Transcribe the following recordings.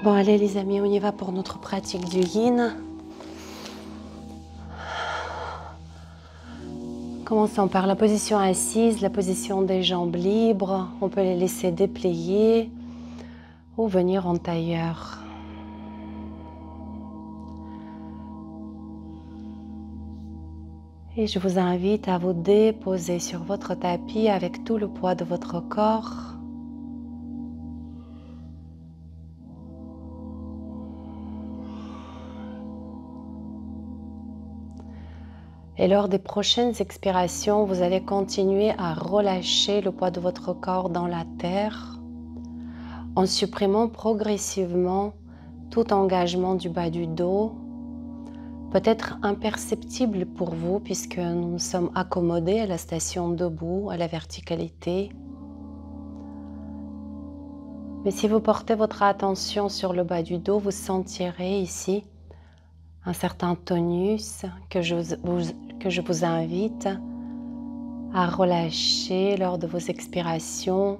Bon, allez les amis, on y va pour notre pratique du yin. Commençons par la position assise, la position des jambes libres. On peut les laisser déplier ou venir en tailleur. Et je vous invite à vous déposer sur votre tapis avec tout le poids de votre corps. Et lors des prochaines expirations, vous allez continuer à relâcher le poids de votre corps dans la terre en supprimant progressivement tout engagement du bas du dos, peut-être imperceptible pour vous puisque nous nous sommes accommodés à la station debout, à la verticalité. Mais si vous portez votre attention sur le bas du dos, vous sentirez ici un certain tonus que je vous invite à relâcher lors de vos expirations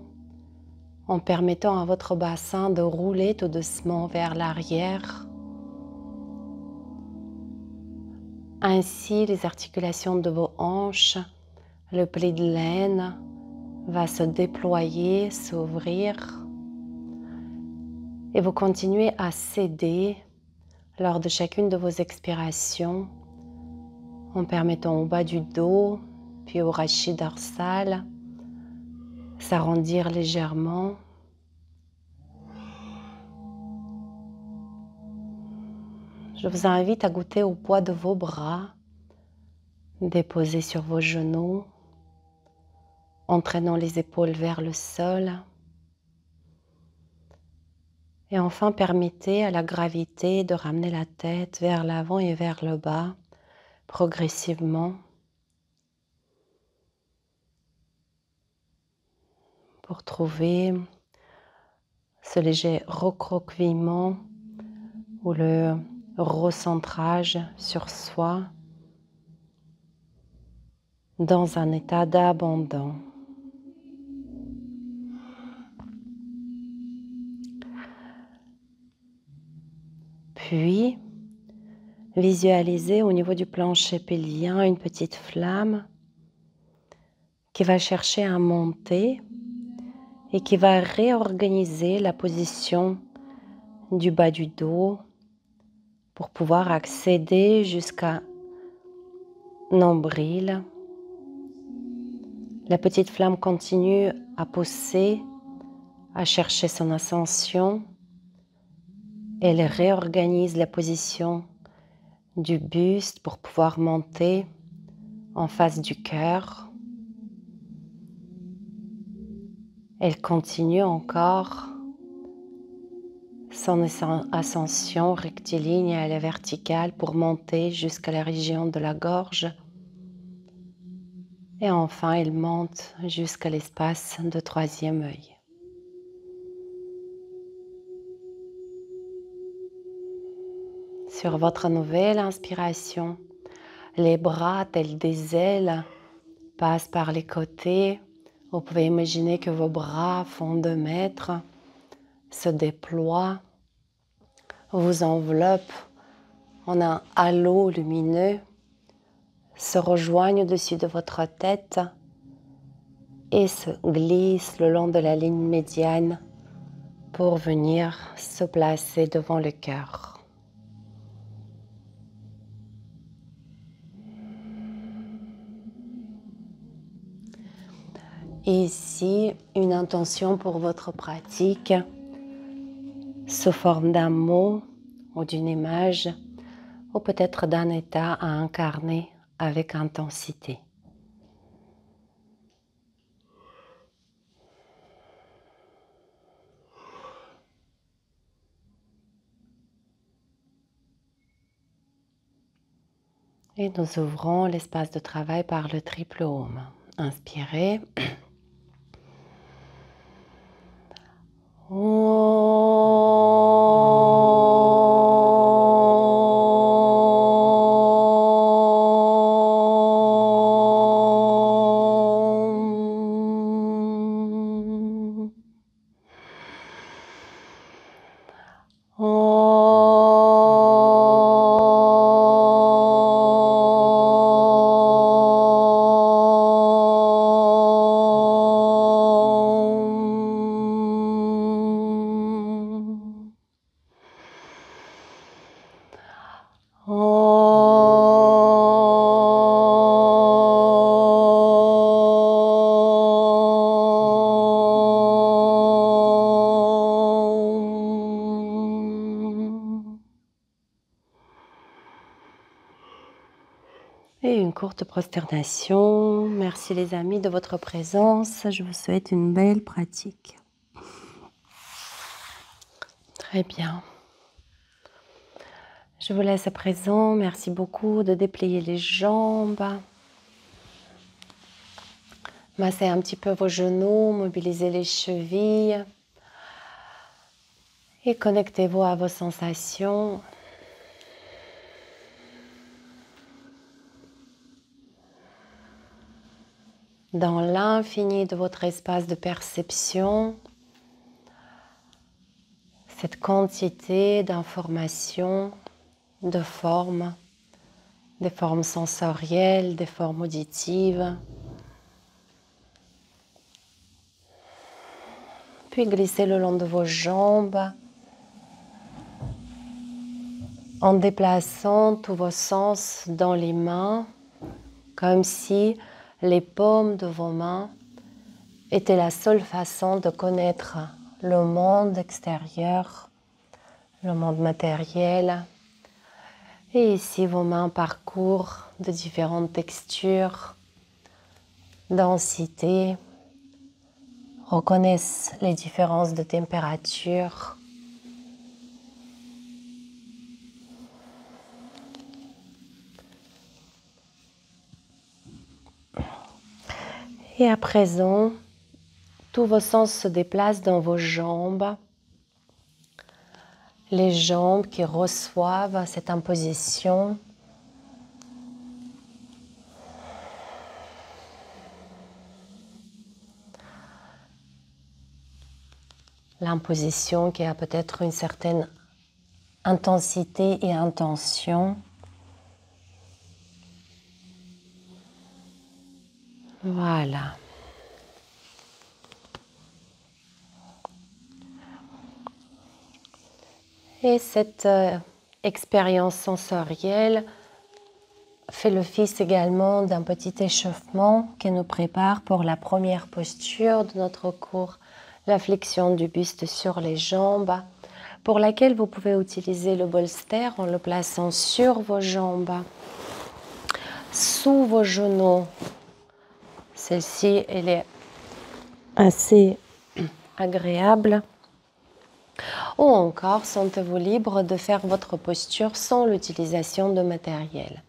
en permettant à votre bassin de rouler tout doucement vers l'arrière. Ainsi, les articulations de vos hanches, le pli de laine va se déployer, s'ouvrir et vous continuez à céder lors de chacune de vos expirations en permettant au bas du dos puis au rachis dorsal s'arrondir légèrement. Je vous invite à goûter au poids de vos bras déposés sur vos genoux, entraînant les épaules vers le sol. Et enfin, permettez à la gravité de ramener la tête vers l'avant et vers le bas, progressivement, pour trouver ce léger recroquevillement ou le recentrage sur soi dans un état d'abandon. Puis, visualisez au niveau du plancher pelvien une petite flamme qui va chercher à monter et qui va réorganiser la position du bas du dos pour pouvoir accéder jusqu'à nombril. La petite flamme continue à pousser, à chercher son ascension. Elle réorganise la position du buste pour pouvoir monter en face du cœur. Elle continue encore son ascension rectiligne à la verticale pour monter jusqu'à la région de la gorge. Et enfin, elle monte jusqu'à l'espace de troisième œil. Sur votre nouvelle inspiration, les bras tels des ailes passent par les côtés. Vous pouvez imaginer que vos bras font 2 mètres, se déploient, vous enveloppent en un halo lumineux, se rejoignent au-dessus de votre tête et se glissent le long de la ligne médiane pour venir se placer devant le cœur. Et ici, une intention pour votre pratique sous forme d'un mot ou d'une image ou peut-être d'un état à incarner avec intensité. Et nous ouvrons l'espace de travail par le triple Om. Inspirez. Om. Et une courte prosternation. Merci les amis de votre présence. Je vous souhaite une belle pratique. Très bien. Je vous laisse à présent. Merci beaucoup de déplier les jambes. Massez un petit peu vos genoux, mobilisez les chevilles. Et connectez-vous à vos sensations. Dans l'infini de votre espace de perception, cette quantité d'informations, de formes, des formes sensorielles, des formes auditives. Puis glissez le long de vos jambes en déplaçant tous vos sens dans les mains, comme si les paumes de vos mains étaient la seule façon de connaître le monde extérieur, le monde matériel. Et ici, vos mains parcourent de différentes textures, densités, reconnaissent les différences de température. Et à présent, tous vos sens se déplacent dans vos jambes. Les jambes qui reçoivent cette imposition. L'imposition qui a peut-être une certaine intensité et intention. Voilà. Et cette expérience sensorielle fait l'office également d'un petit échauffement qui nous prépare pour la première posture de notre cours, la flexion du buste sur les jambes, pour laquelle vous pouvez utiliser le bolster en le plaçant sur vos jambes, sous vos genoux. Celle-ci, elle est assez agréable. Ou encore, sentez-vous libre de faire votre posture sans l'utilisation de matériel.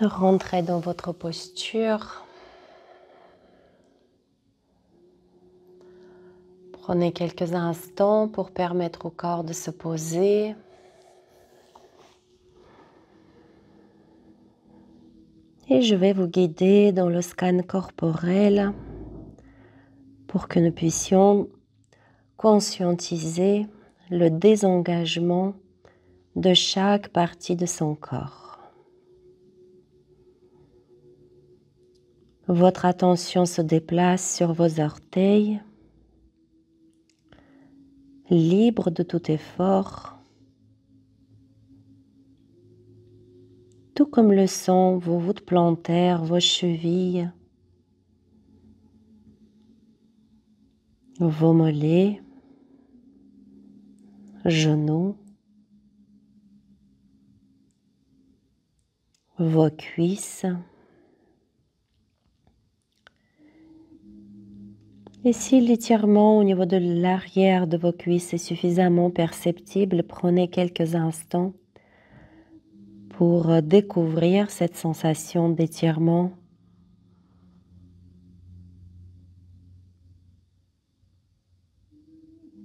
Rentrez dans votre posture. Prenez quelques instants pour permettre au corps de se poser. Et je vais vous guider dans le scan corporel pour que nous puissions conscientiser le désengagement de chaque partie de son corps. Votre attention se déplace sur vos orteils, libre de tout effort, tout comme le sont vos voûtes plantaires, vos chevilles, vos mollets, genoux, vos cuisses. Et si l'étirement au niveau de l'arrière de vos cuisses est suffisamment perceptible, prenez quelques instants pour découvrir cette sensation d'étirement.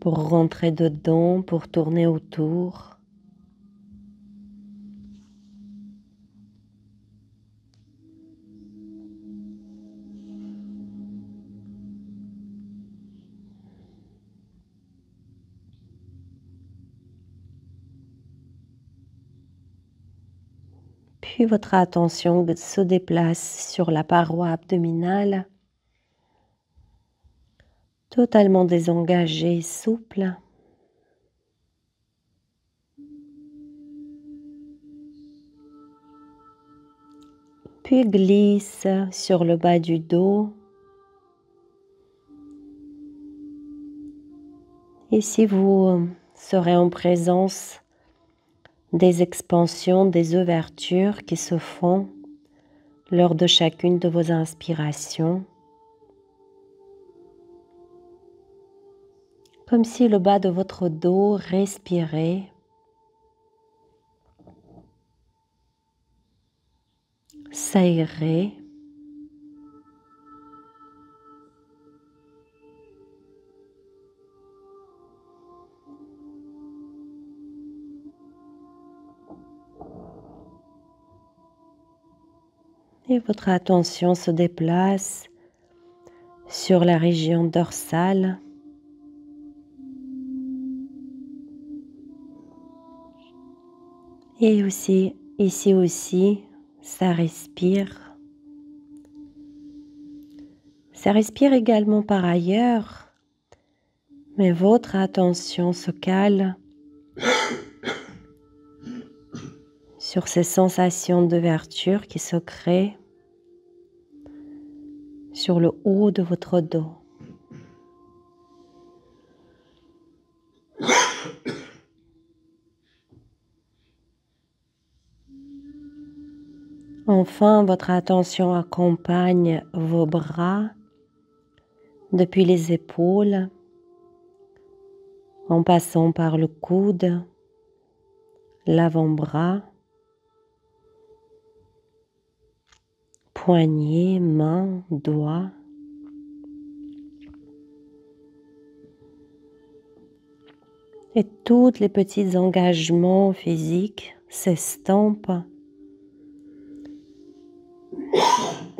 Pour rentrer dedans, pour tourner autour. Puis votre attention se déplace sur la paroi abdominale, totalement désengagée, souple. Puis glisse sur le bas du dos Ici, vous serez en présence des expansions, des ouvertures qui se font lors de chacune de vos inspirations. Comme si le bas de votre dos respirait, s'aérait. Et votre attention se déplace sur la région dorsale. Et aussi, ici aussi, ça respire. Ça respire également par ailleurs, mais votre attention se cale sur ces sensations d'ouverture qui se créent sur le haut de votre dos. Enfin, votre attention accompagne vos bras depuis les épaules, en passant par le coude, l'avant-bras, poignets, mains, doigts. Et tous les petits engagements physiques s'estompent,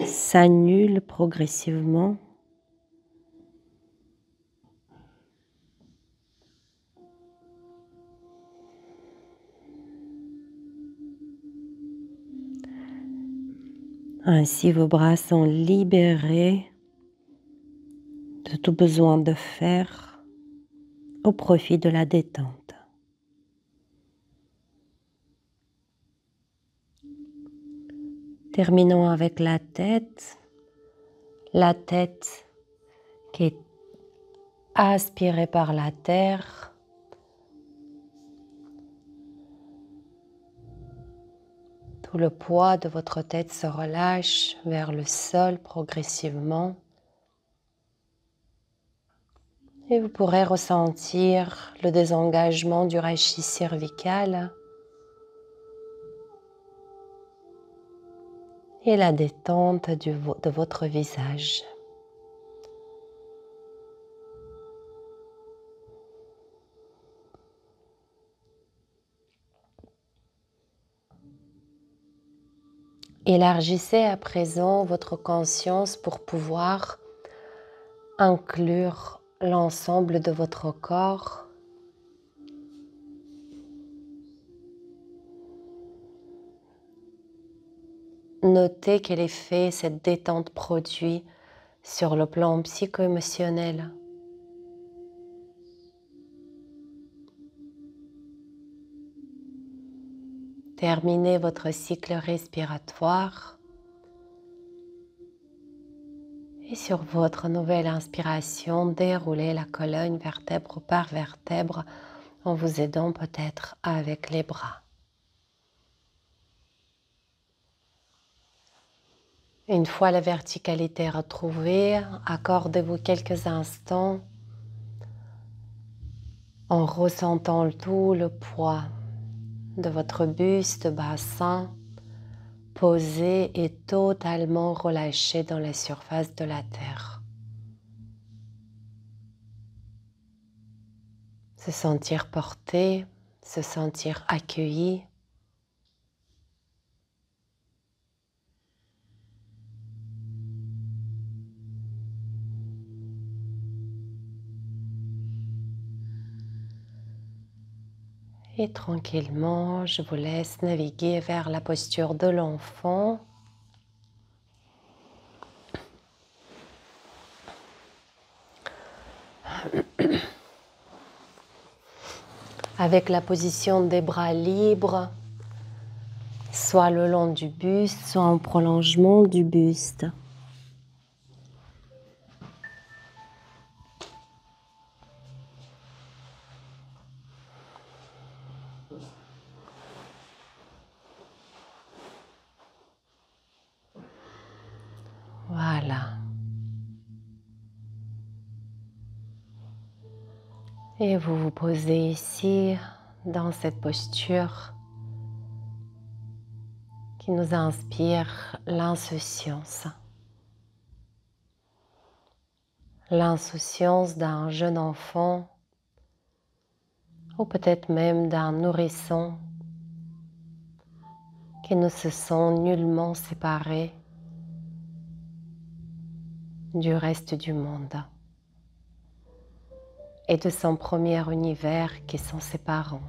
s'annulent progressivement. Ainsi, vos bras sont libérés de tout besoin de faire au profit de la détente. Terminons avec la tête qui est aspirée par la terre. Tout le poids de votre tête se relâche vers le sol progressivement. Et vous pourrez ressentir le désengagement du rachis cervical et la détente de votre visage. Élargissez à présent votre conscience pour pouvoir inclure l'ensemble de votre corps. Notez quel effet cette détente produit sur le plan psycho-émotionnel. Terminez votre cycle respiratoire et sur votre nouvelle inspiration, déroulez la colonne vertèbre par vertèbre en vous aidant peut-être avec les bras. Une fois la verticalité retrouvée, accordez-vous quelques instants en ressentant tout le poids de votre buste, bassin, posé et totalement relâché dans la surface de la terre. Se sentir porté, se sentir accueilli. Et tranquillement, je vous laisse naviguer vers la posture de l'enfant. Avec la position des bras libres, soit le long du buste, soit en prolongement du buste. Voilà. Et vous vous posez ici, dans cette posture qui nous inspire l'insouciance. L'insouciance d'un jeune enfant ou peut-être même d'un nourrisson qui ne se sent nullement séparé du reste du monde et de son premier univers qui sont ses parents.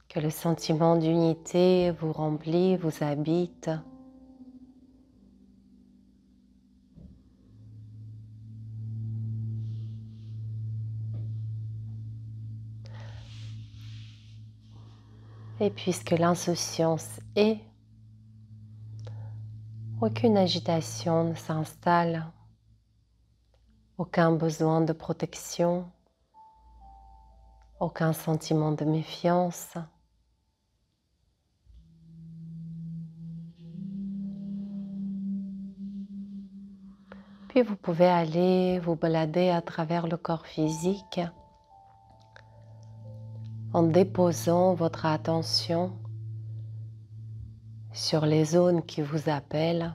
Que le sentiment d'unité vous remplit, vous habite. Et puisque l'insouciance est, aucune agitation ne s'installe, aucun besoin de protection, aucun sentiment de méfiance. Puis vous pouvez aller vous balader à travers le corps physique en déposant votre attention sur les zones qui vous appellent,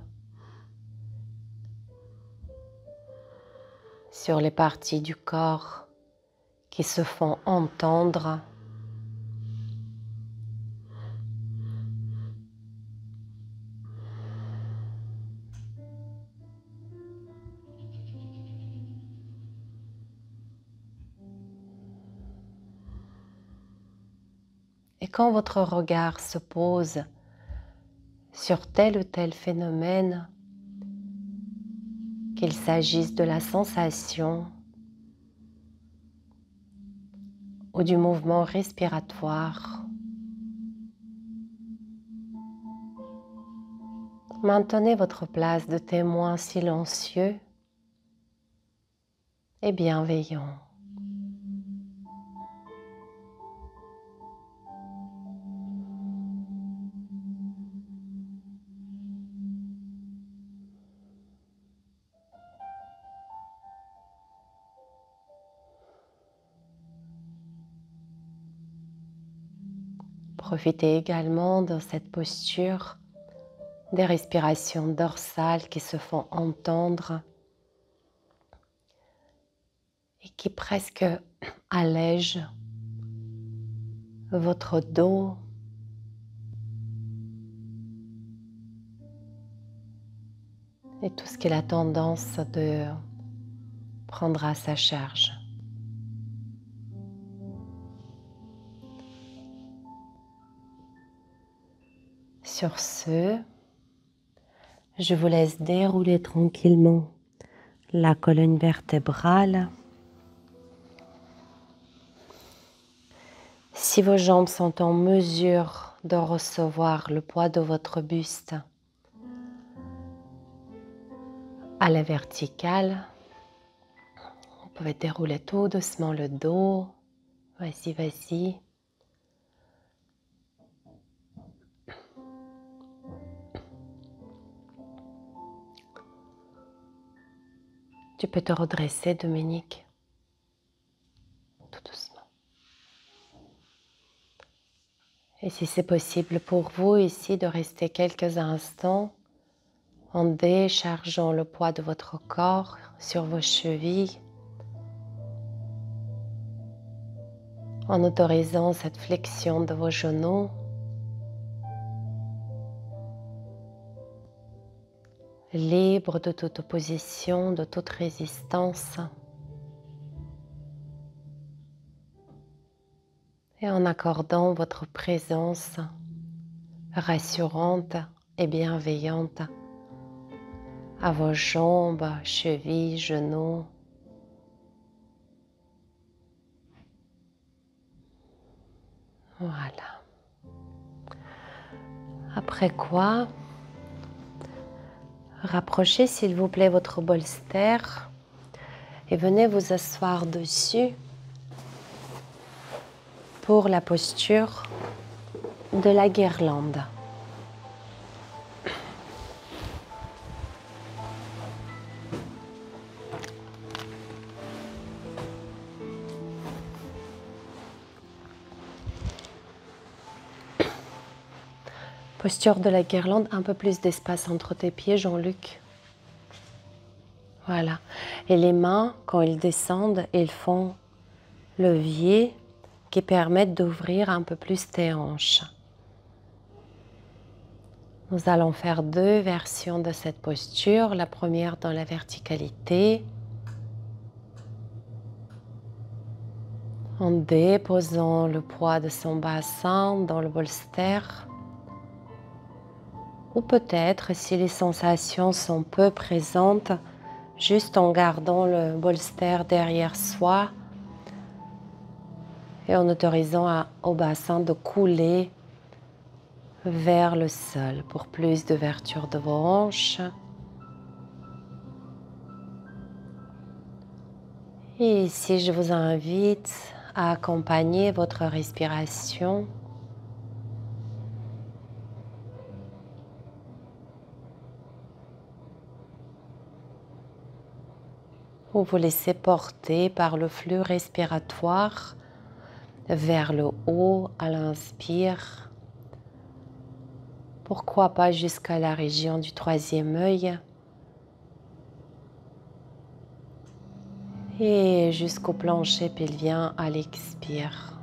sur les parties du corps qui se font entendre. Et quand votre regard se pose sur tel ou tel phénomène, qu'il s'agisse de la sensation ou du mouvement respiratoire, maintenez votre place de témoin silencieux et bienveillant. Profitez également dans cette posture des respirations dorsales qui se font entendre et qui presque allègent votre dos et tout ce qu'il a tendance de prendre à sa charge. Sur ce, je vous laisse dérouler tranquillement la colonne vertébrale. Si vos jambes sont en mesure de recevoir le poids de votre buste à la verticale, vous pouvez dérouler tout doucement le dos. Vas-y, vas-y. Tu peux te redresser, Dominique, tout doucement. Et si c'est possible pour vous ici de rester quelques instants en déchargeant le poids de votre corps sur vos chevilles, en autorisant cette flexion de vos genoux, libre de toute opposition, de toute résistance, et en accordant votre présence rassurante et bienveillante à vos jambes, chevilles, genoux. Voilà. Après quoi, rapprochez s'il vous plaît votre bolster et venez vous asseoir dessus pour la posture de la guirlande. Posture de la guirlande, un peu plus d'espace entre tes pieds, Jean-Luc. Voilà. Et les mains, quand ils descendent, ils font levier qui permettent d'ouvrir un peu plus tes hanches. Nous allons faire deux versions de cette posture. La première dans la verticalité, en déposant le poids de son bassin dans le bolster. Ou peut-être, si les sensations sont peu présentes, juste en gardant le bolster derrière soi et en autorisant au bassin de couler vers le sol pour plus d'ouverture de vos hanches. Et ici, je vous invite à accompagner votre respiration ou vous laissez porter par le flux respiratoire vers le haut à l'inspire. Pourquoi pas jusqu'à la région du troisième œil et jusqu'au plancher pelvien à l'expire,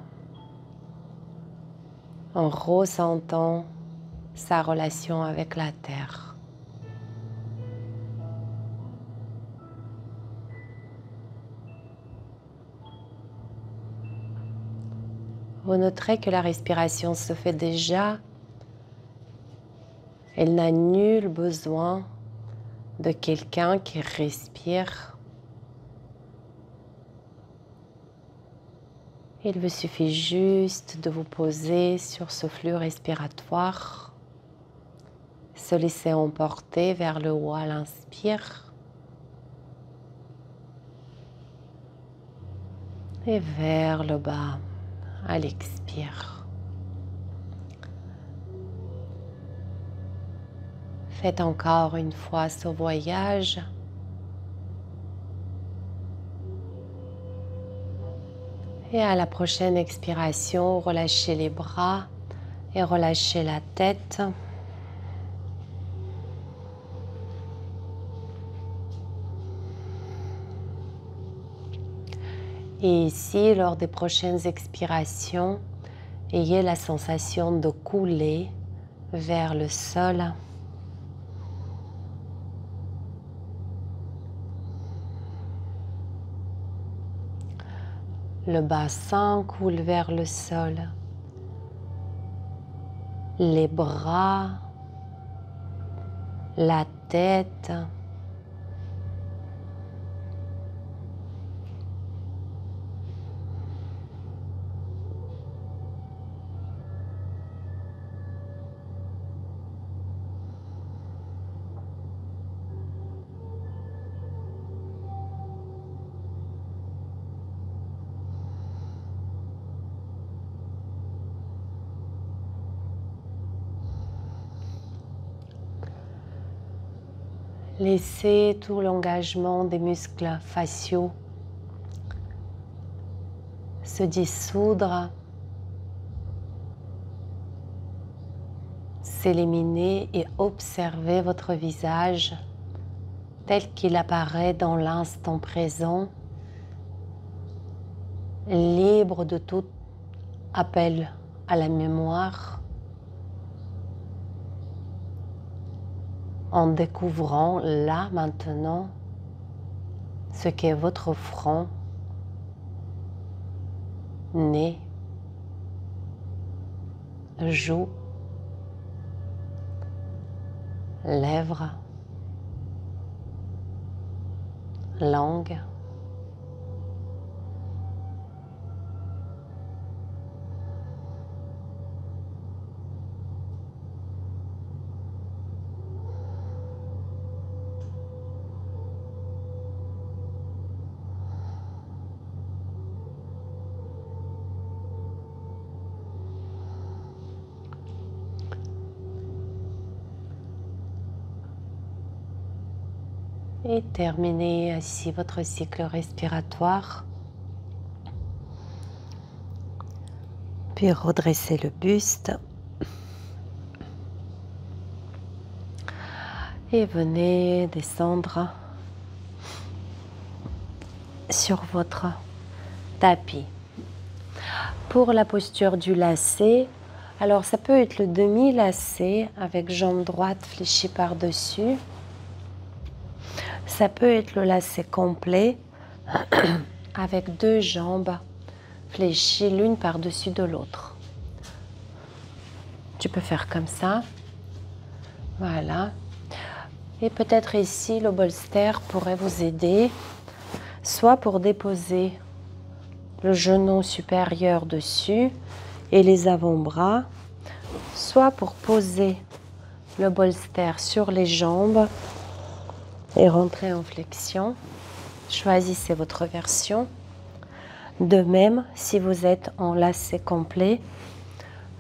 en ressentant sa relation avec la terre. Vous noterez que la respiration se fait déjà. Elle n'a nul besoin de quelqu'un qui respire. Il vous suffit juste de vous poser sur ce flux respiratoire, se laisser emporter vers le haut à l'inspire et vers le bas à l'expire. Faites encore une fois ce voyage. Et à la prochaine expiration, relâchez les bras et relâchez la tête. Et ici, lors des prochaines expirations, ayez la sensation de couler vers le sol. Le bassin coule vers le sol. Les bras, la tête. Laissez tout l'engagement des muscles faciaux se dissoudre, s'éliminer et observez votre visage tel qu'il apparaît dans l'instant présent, libre de tout appel à la mémoire, en découvrant là maintenant ce qu'est votre front, nez, joues, lèvres, langue, Et terminez ainsi votre cycle respiratoire. Puis redressez le buste. Et venez descendre sur votre tapis. Pour la posture du lacet, alors ça peut être le demi-lacet avec jambe droite fléchie par-dessus. Ça peut être le lacet complet avec deux jambes fléchies l'une par-dessus de l'autre. Tu peux faire comme ça. Voilà. Et peut-être ici, le bolster pourrait vous aider, soit pour déposer le genou supérieur dessus et les avant-bras, soit pour poser le bolster sur les jambes et rentrer en flexion. Choisissez votre version. De même, si vous êtes en lacet complet,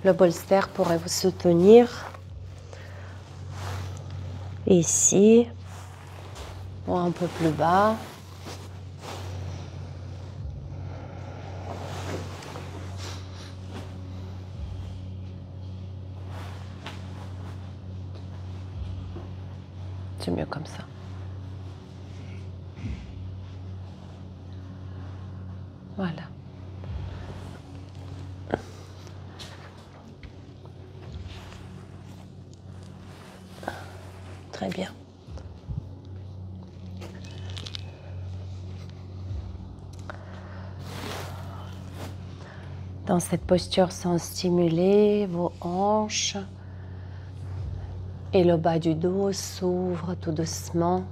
le bolster pourrait vous soutenir ici ou un peu plus bas. C'est mieux comme ça. Voilà. Très bien. Dans cette posture, sans stimuler vos hanches et le bas du dos s'ouvre tout doucement.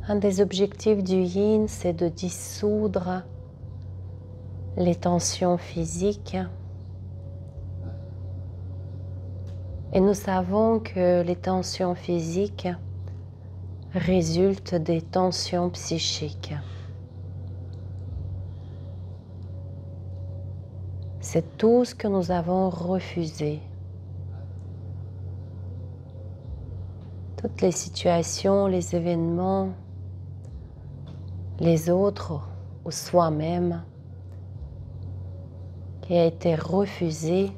Un des objectifs du yin, c'est de dissoudre les tensions physiques. Et nous savons que les tensions physiques résultent des tensions psychiques. C'est tout ce que nous avons refusé. Toutes les situations, les événements, les autres ou soi-même qui a été refusé,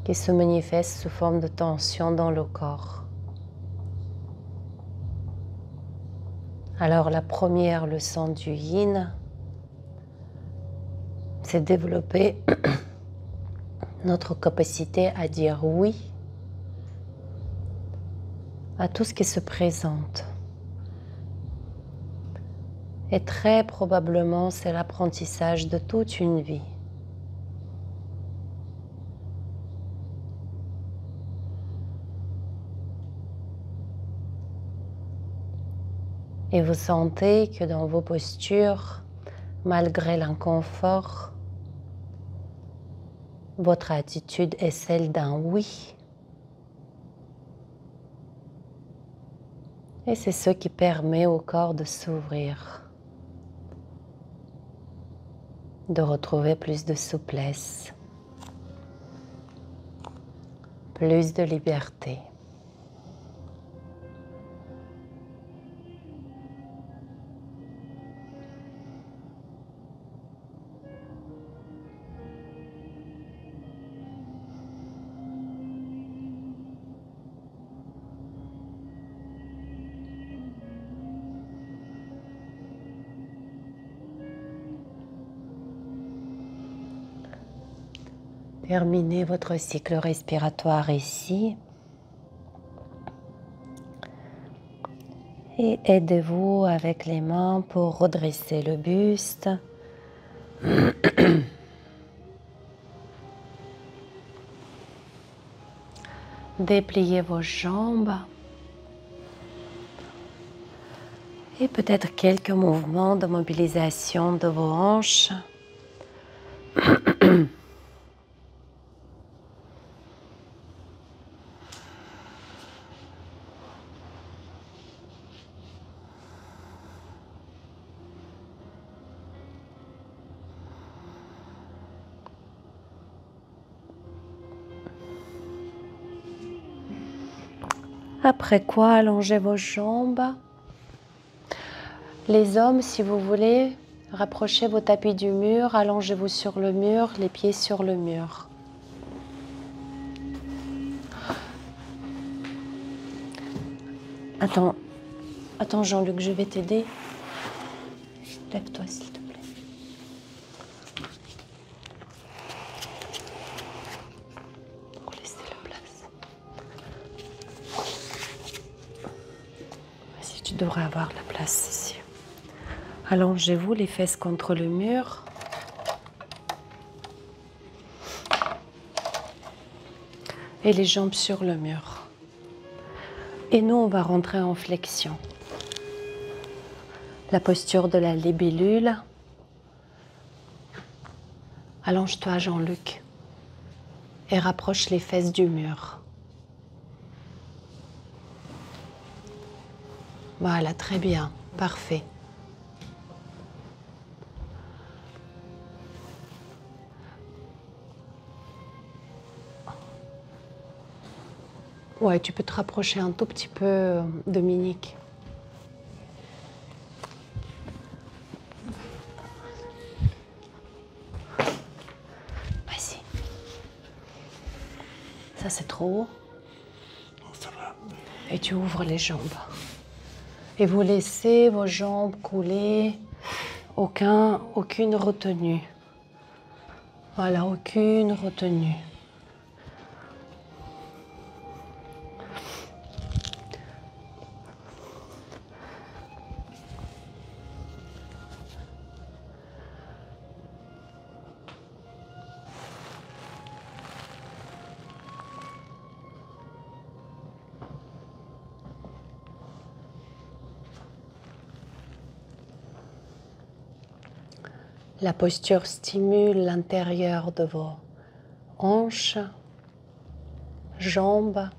qui se manifeste sous forme de tension dans le corps. Alors la première leçon du yin, c'est développer notre capacité à dire oui à tout ce qui se présente. Et très probablement, c'est l'apprentissage de toute une vie. Et vous sentez que dans vos postures, malgré l'inconfort, votre attitude est celle d'un oui. Et c'est ce qui permet au corps de s'ouvrir, de retrouver plus de souplesse, plus de liberté. Terminez votre cycle respiratoire ici et aidez-vous avec les mains pour redresser le buste. Dépliez vos jambes Et peut-être quelques mouvements de mobilisation de vos hanches. Après quoi, allongez vos jambes. Les hommes, si vous voulez, rapprochez vos tapis du mur, allongez-vous sur le mur, les pieds sur le mur. Attends Jean-Luc, je vais t'aider. Lève-toi s'il te plaît. Pour laisser la place. Si tu devrais avoir la place ici. Allongez-vous les fesses contre le mur. Et les jambes sur le mur. Et nous, on va rentrer en flexion. La posture de la libellule. Allonge-toi, Jean-Luc. Et rapproche les fesses du mur. Voilà, très bien. Parfait. Ouais, tu peux te rapprocher un tout petit peu, Dominique. Vas-y. Ça, c'est trop haut. Ça va. Et tu ouvres les jambes. Et vous laissez vos jambes couler. Aucune retenue. Voilà, aucune retenue. La posture stimule l'intérieur de vos hanches, jambes.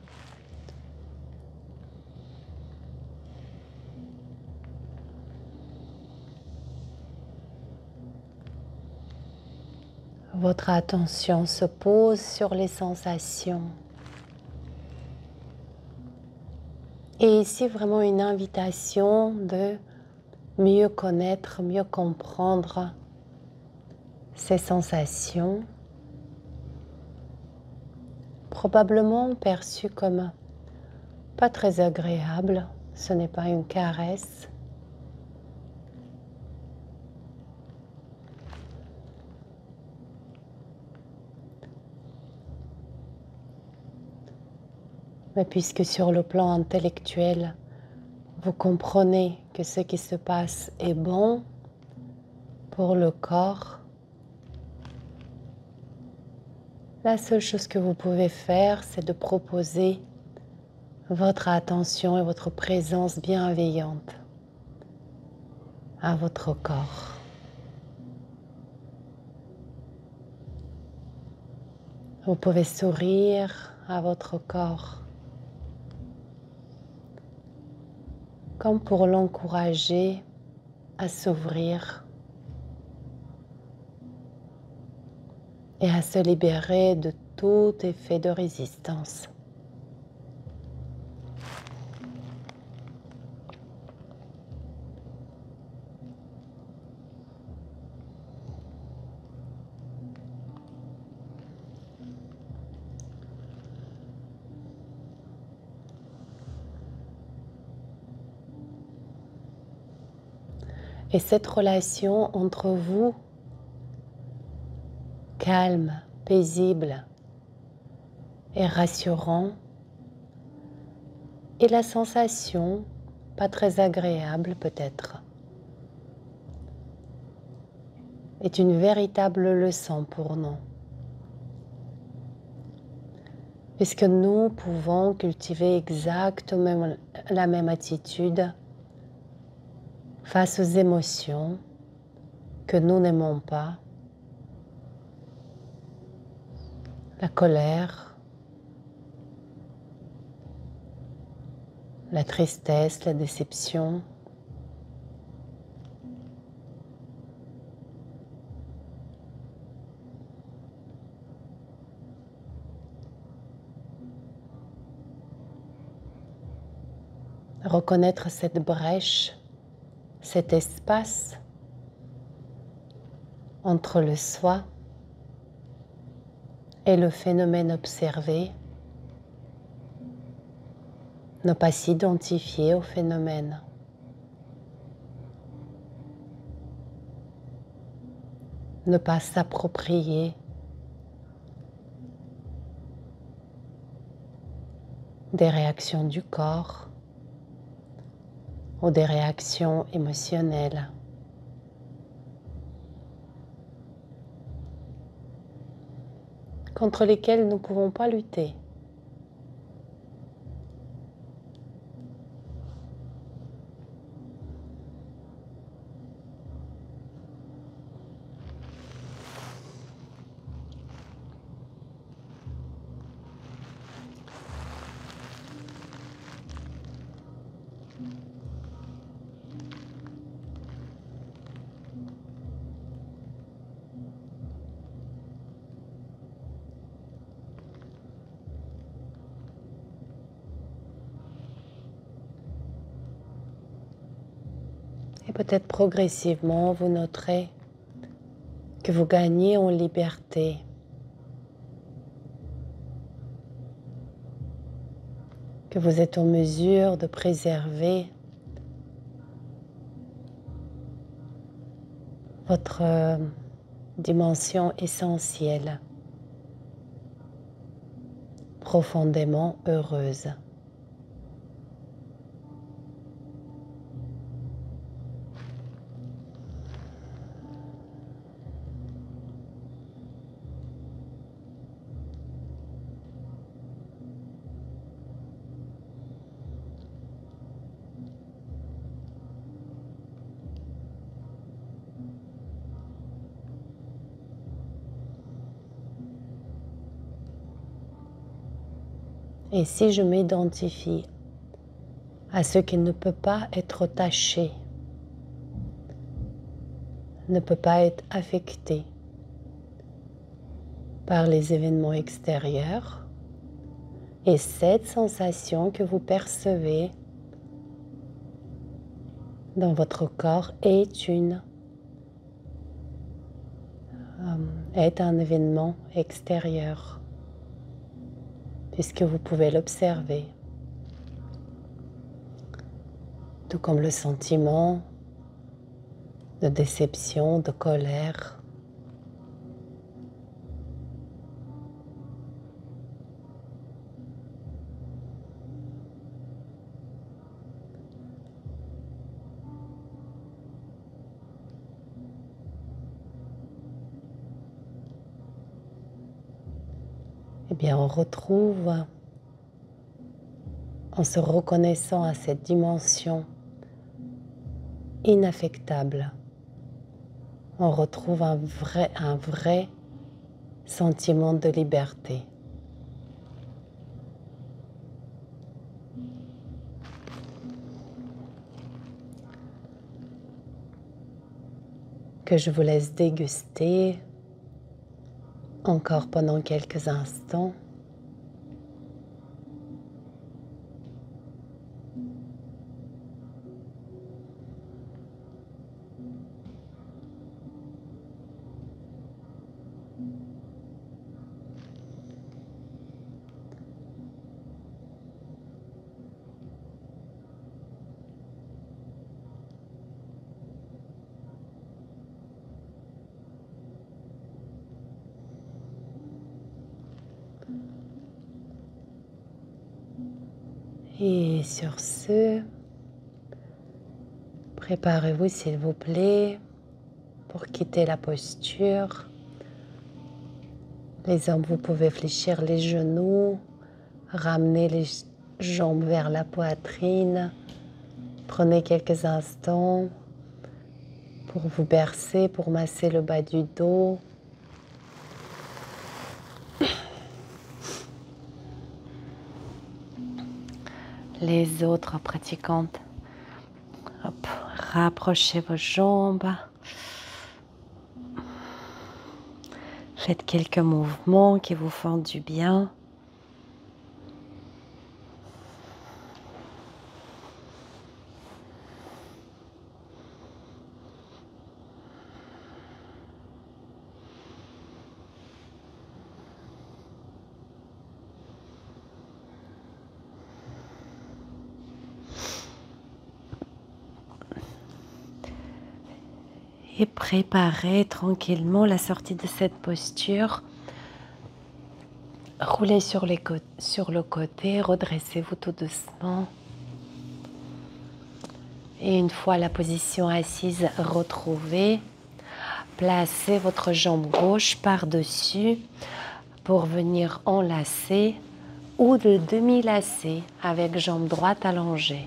Votre attention se pose sur les sensations. Et ici, vraiment une invitation de mieux connaître, mieux comprendre ces sensations, probablement perçues comme pas très agréables. Ce n'est pas une caresse. Mais puisque sur le plan intellectuel, vous comprenez que ce qui se passe est bon pour le corps, la seule chose que vous pouvez faire, c'est de proposer votre attention et votre présence bienveillante à votre corps. Vous pouvez sourire à votre corps comme pour l'encourager à s'ouvrir et à se libérer de tout effet de résistance. Et cette relation entre vous, calme, paisible et rassurant, et la sensation, pas très agréable peut-être, est une véritable leçon pour nous. Puisque nous pouvons cultiver exactement la même attitude face aux émotions que nous n'aimons pas, la colère, la tristesse, la déception. Reconnaître cette brèche, cet espace entre le soi et le phénomène observé, ne pas s'identifier au phénomène. Ne pas s'approprier des réactions du corps ou des réactions émotionnelles. Contre lesquelles nous ne pouvons pas lutter. Et peut-être progressivement, vous noterez que vous gagnez en liberté. Que vous êtes en mesure de préserver votre dimension essentielle, profondément heureuse. Et si je m'identifie à ce qui ne peut pas être taché, ne peut pas être affecté par les événements extérieurs, et cette sensation que vous percevez dans votre corps est un événement extérieur, puisque vous pouvez l'observer, tout comme le sentiment de déception, de colère. Eh bien, on retrouve, en se reconnaissant à cette dimension inaffectable, on retrouve un vrai sentiment de liberté. Que je vous laisse déguster encore pendant quelques instants. Et sur ce, préparez-vous s'il vous plaît pour quitter la posture. Les hommes, vous pouvez fléchir les genoux, ramener les jambes vers la poitrine. Prenez quelques instants pour vous bercer, pour masser le bas du dos. Les autres pratiquantes, hop, rapprochez vos jambes. Faites quelques mouvements qui vous font du bien. Et préparez tranquillement la sortie de cette posture. Roulez sur le côté, redressez-vous tout doucement. Et une fois la position assise retrouvée, placez votre jambe gauche par-dessus pour venir enlacer ou de demi-lacer avec jambe droite allongée.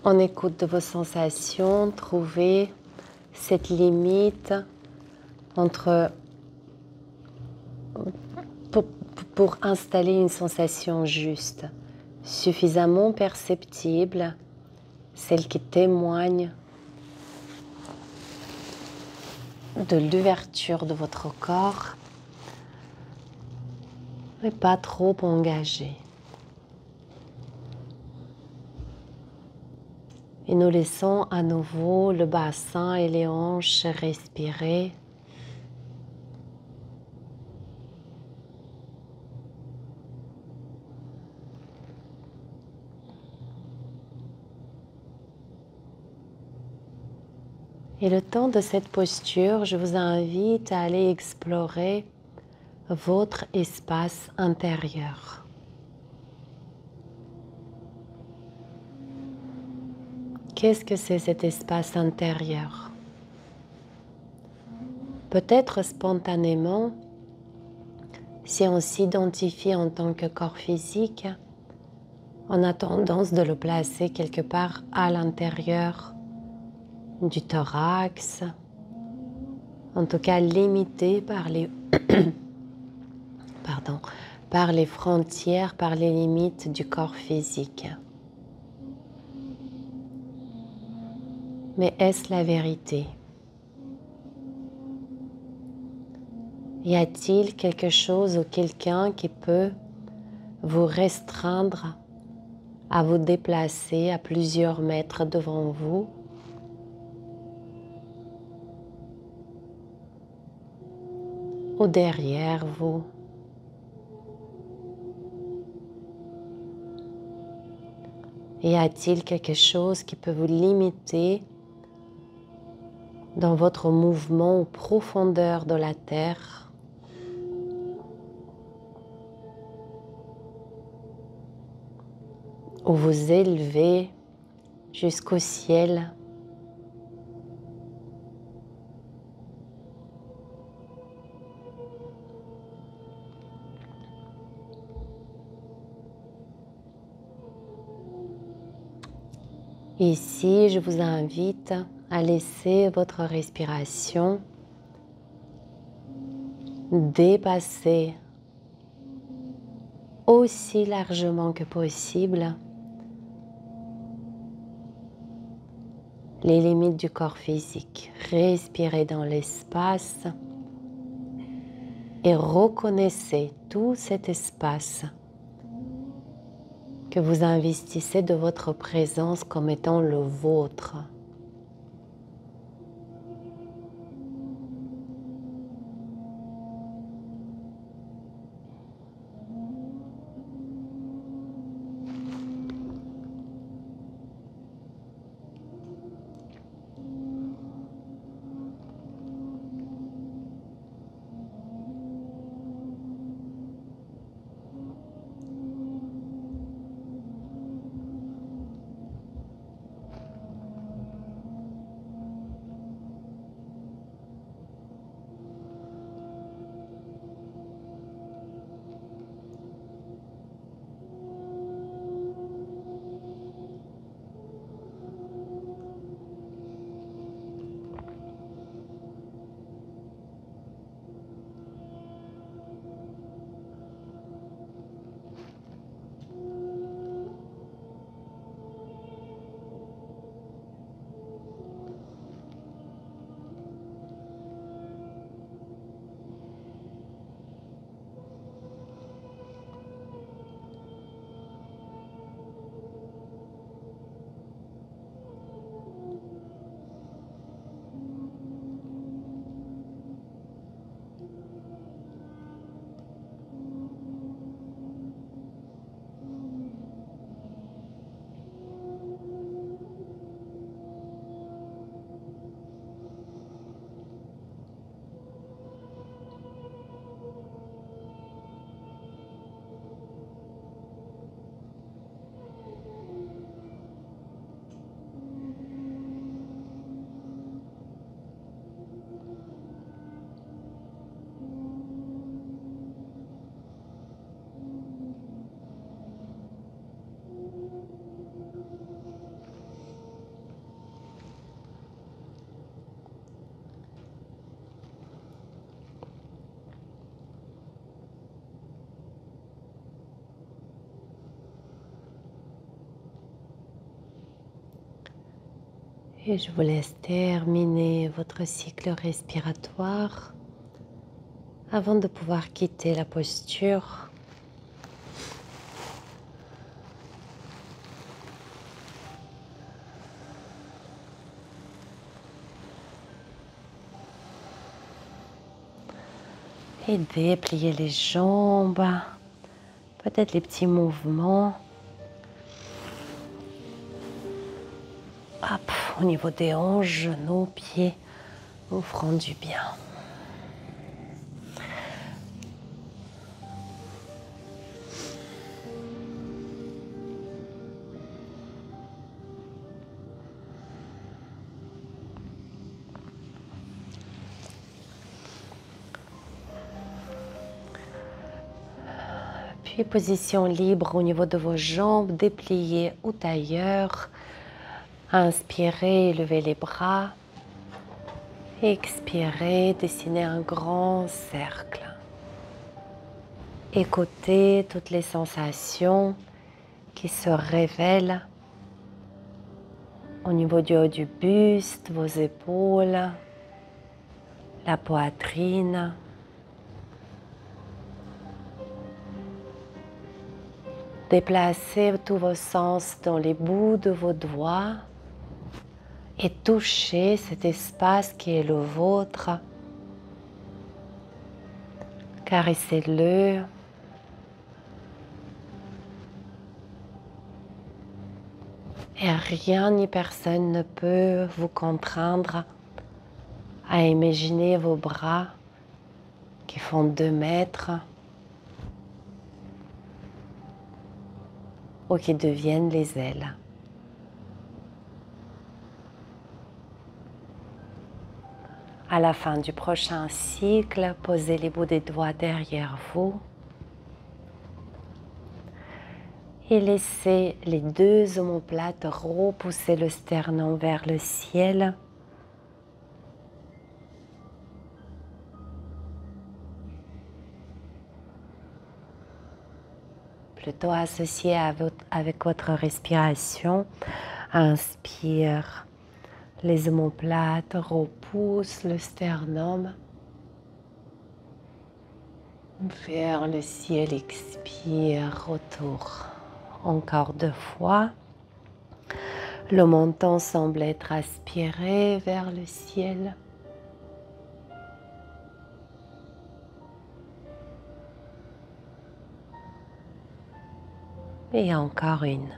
En écoute de vos sensations, trouvez cette limite entre pour installer une sensation juste, suffisamment perceptible, celle qui témoigne de l'ouverture de votre corps, mais pas trop engagée. Et nous laissons à nouveau le bassin et les hanches respirer. Et le temps de cette posture, je vous invite à aller explorer votre espace intérieur. Qu'est-ce que c'est cet espace intérieur? Peut-être spontanément, si on s'identifie en tant que corps physique, on a tendance de le placer quelque part à l'intérieur du thorax, en tout cas limité par les, par les frontières, par les limites du corps physique. Mais est-ce la vérité? Y a-t-il quelque chose ou quelqu'un qui peut vous restreindre à vous déplacer à plusieurs mètres devant vous? Ou derrière vous? Y a-t-il quelque chose qui peut vous limiter dans votre mouvement aux profondeurs de la terre? Ou vous élevez jusqu'au ciel? Ici, je vous invite à laisser votre respiration dépasser aussi largement que possible les limites du corps physique. Respirez dans l'espace et reconnaissez tout cet espace que vous investissez de votre présence comme étant le vôtre. Et je vous laisse terminer votre cycle respiratoire avant de pouvoir quitter la posture. Et déplier les jambes, peut-être les petits mouvements. Hop, au niveau des hanches, genoux, pieds, vous feront du bien. Puis position libre au niveau de vos jambes, dépliées ou tailleur. Inspirez, levez les bras. Expirez, dessinez un grand cercle. Écoutez toutes les sensations qui se révèlent au niveau du haut du buste, vos épaules, la poitrine. Déplacez tous vos sens dans les bouts de vos doigts et touchez cet espace qui est le vôtre. Caressez-le. Et rien ni personne ne peut vous contraindre à imaginer vos bras qui font 2 mètres ou qui deviennent les ailes. À la fin du prochain cycle, posez les bouts des doigts derrière vous et laissez les 2 omoplates repousser le sternum vers le ciel. Plutôt associé avec votre respiration. Inspire, les omoplates repoussent le sternum vers le ciel. Expire, retour. Encore 2 fois. Le menton semble être aspiré vers le ciel. Et encore une.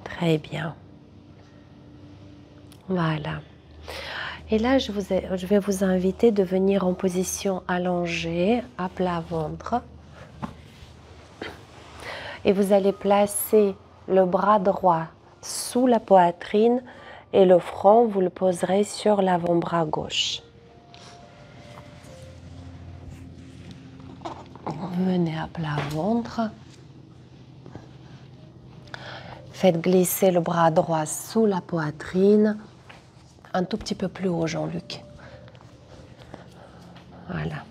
Très bien. Voilà. Et là, je vais vous inviter de venir en position allongée, à plat ventre. Et vous allez placer le bras droit sous la poitrine et le front, vous le poserez sur l'avant-bras gauche. Venez à plat ventre. Faites glisser le bras droit sous la poitrine. Un tout petit peu plus haut, Jean-Luc. Voilà.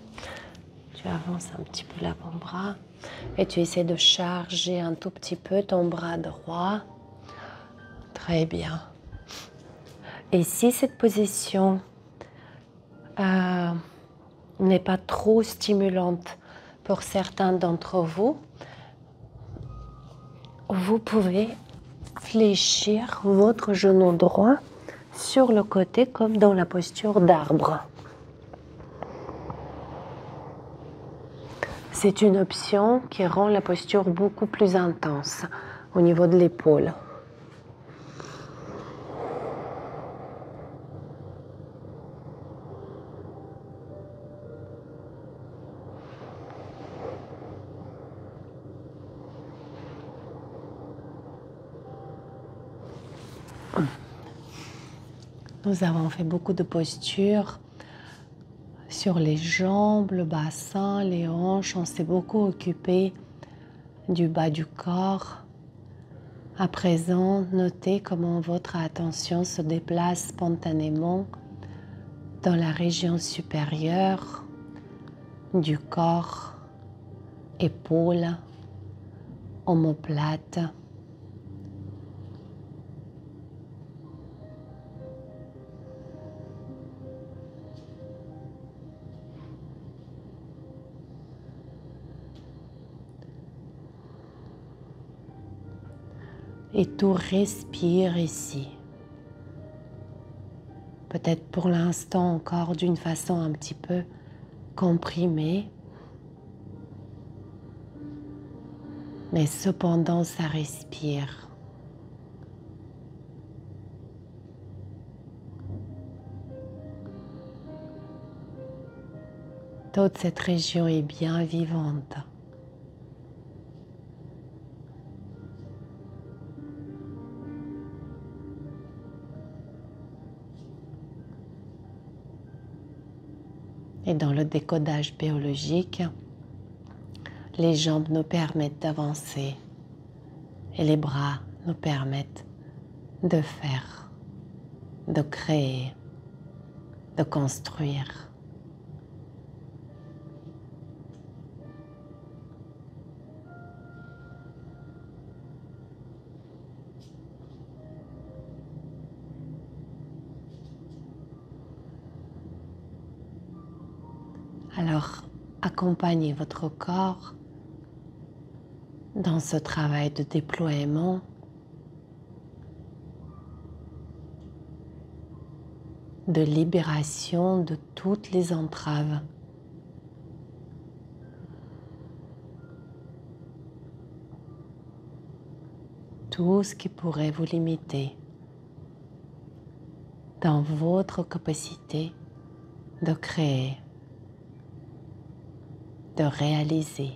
Tu avances un petit peu l'avant-bras et tu essaies de charger un tout petit peu ton bras droit. Très bien. Et si cette position n'est pas trop stimulante pour certains d'entre vous, vous pouvez fléchir votre genou droit sur le côté comme dans la posture d'arbre. C'est une option qui rend la posture beaucoup plus intense au niveau de l'épaule. Nous avons fait beaucoup de postures sur les jambes, le bassin, les hanches. On s'est beaucoup occupé du bas du corps. À présent, notez comment votre attention se déplace spontanément dans la région supérieure, du corps, épaules, omoplate. Et tout respire ici. Peut-être pour l'instant encore d'une façon un petit peu comprimée. Mais cependant, ça respire. Toute cette région est bien vivante. Et dans le décodage biologique, les jambes nous permettent d'avancer et les bras nous permettent de faire, de créer, de construire. Alors, accompagnez votre corps dans ce travail de déploiement, de libération de toutes les entraves. Tout ce qui pourrait vous limiter dans votre capacité de créer, de réaliser.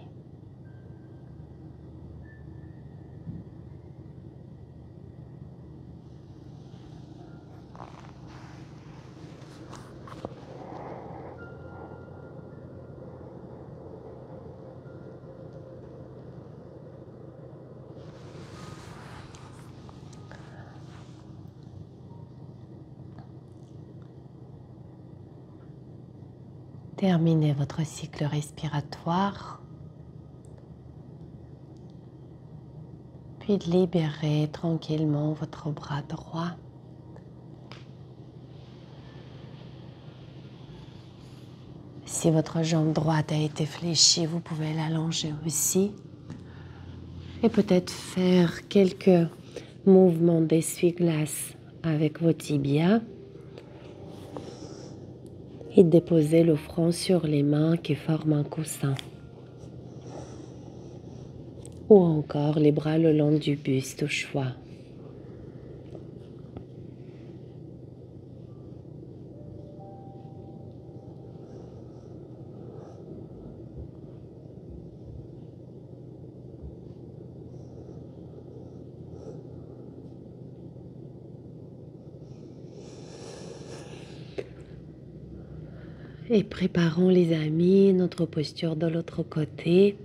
Terminez votre cycle respiratoire, puis libérez tranquillement votre bras droit. Si votre jambe droite a été fléchie, vous pouvez l'allonger aussi. Et peut-être faire quelques mouvements d'essuie-glace avec vos tibias. Et déposer le front sur les mains qui forment un coussin. Ou encore les bras le long du buste au choix. Et préparons les amis notre posture de l'autre côté.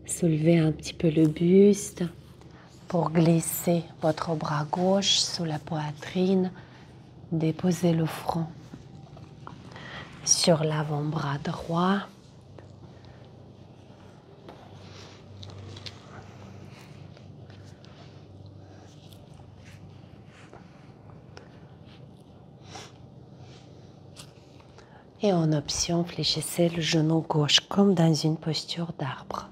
Soulevez un petit peu le buste pour glisser votre bras gauche sous la poitrine. Déposez le front sur l'avant-bras droit. Et en option, fléchissez le genou gauche comme dans une posture d'arbre.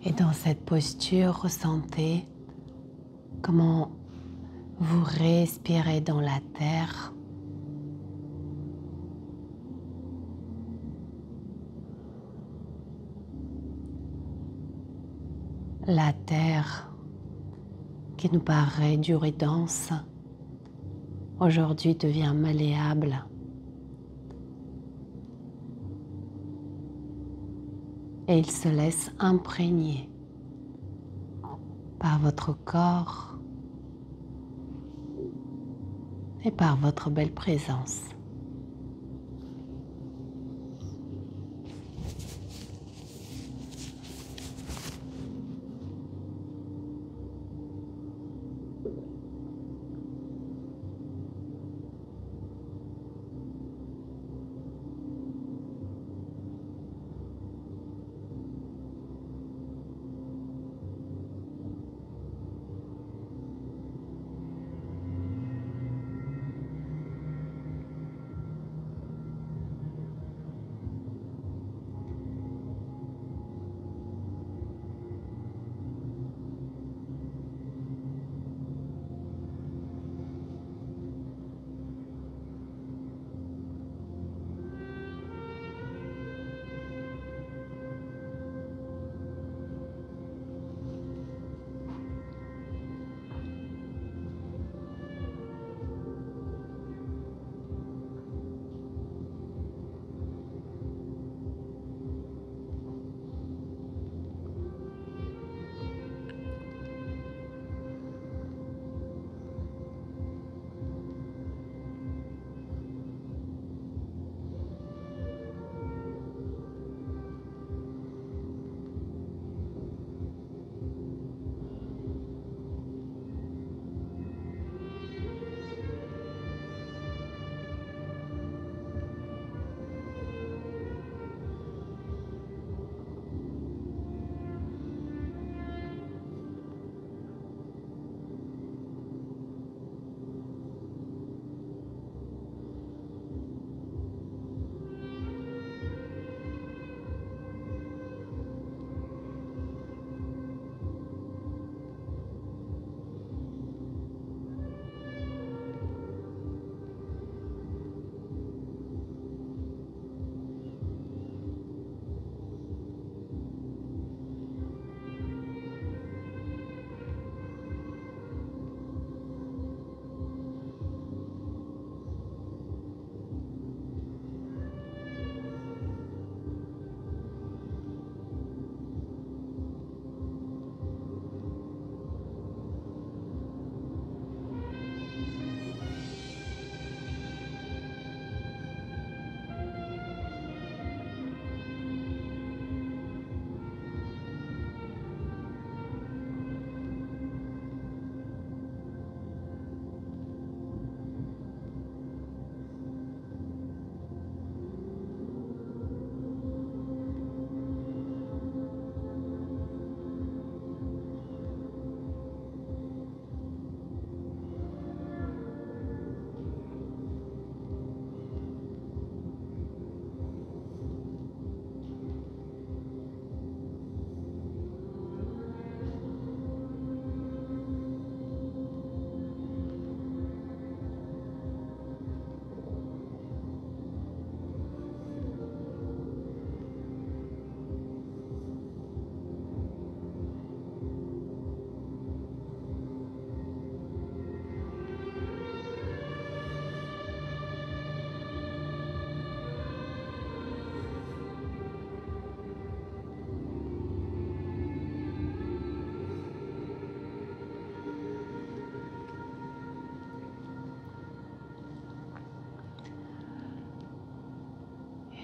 Et dans cette posture, ressentez comment vous respirez dans la terre. La terre qui nous paraît dure et dense, aujourd'hui devient malléable. Et il se laisse imprégner par votre corps et par votre belle présence.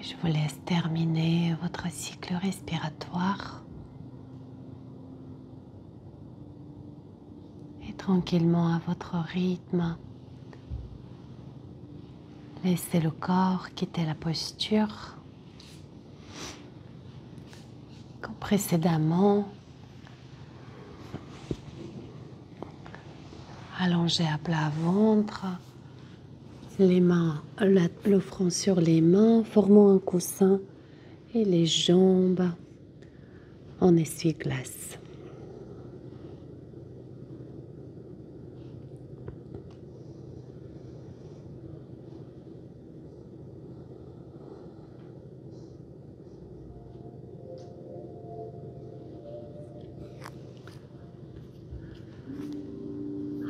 Je vous laisse terminer votre cycle respiratoire et tranquillement à votre rythme, laissez le corps quitter la posture comme précédemment, allongé à plat ventre, les mains, le front sur les mains, formant un coussin et les jambes en essuie-glace.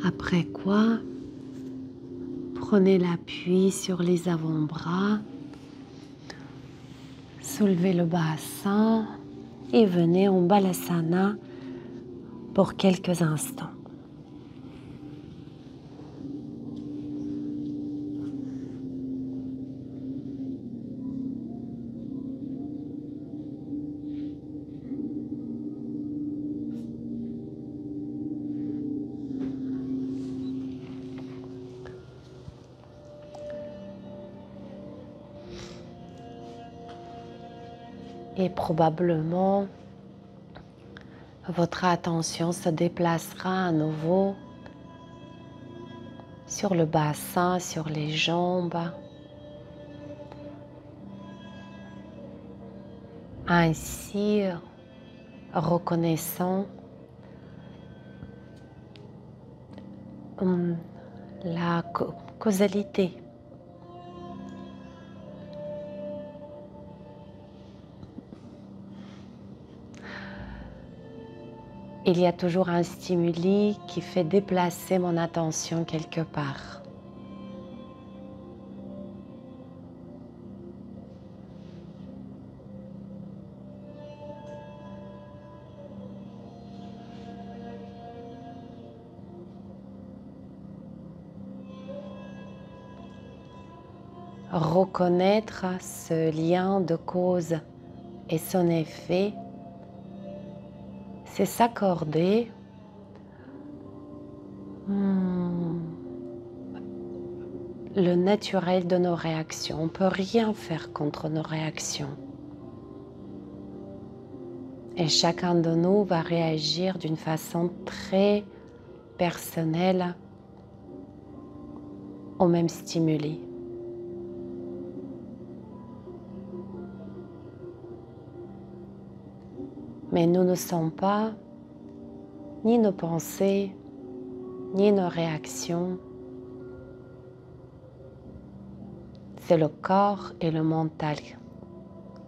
Après quoi, prenez l'appui sur les avant-bras, soulevez le bassin et venez en Balasana pour quelques instants. Et probablement, votre attention se déplacera à nouveau sur le bassin, sur les jambes. Ainsi, reconnaissant la causalité. Il y a toujours un stimuli qui fait déplacer mon attention quelque part. Reconnaître ce lien de cause et son effet, c'est s'accorder le naturel de nos réactions. On ne peut rien faire contre nos réactions. Et chacun de nous va réagir d'une façon très personnelle au même stimuli. Mais nous ne sommes pas ni nos pensées, ni nos réactions. C'est le corps et le mental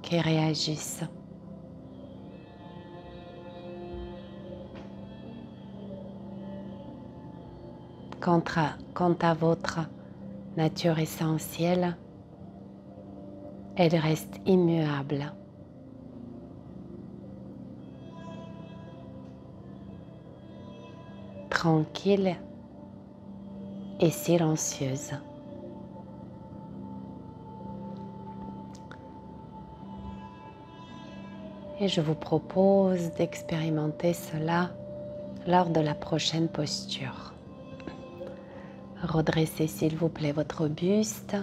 qui réagissent. Quant à votre nature essentielle, elle reste immuable. Tranquille et silencieuse. Et je vous propose d'expérimenter cela lors de la prochaine posture. Redressez s'il vous plaît votre buste.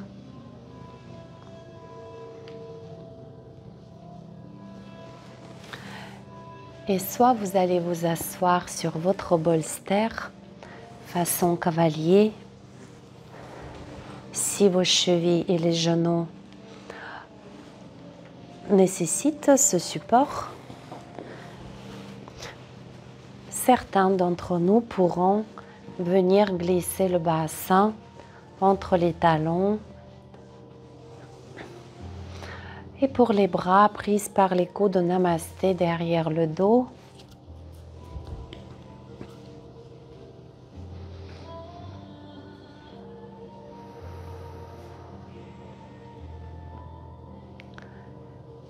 Et soit vous allez vous asseoir sur votre bolster façon cavalier. Si vos chevilles et les genoux nécessitent ce support, certains d'entre nous pourront venir glisser le bassin entre les talons. Et pour les bras, prise par les coudes, namasté derrière le dos.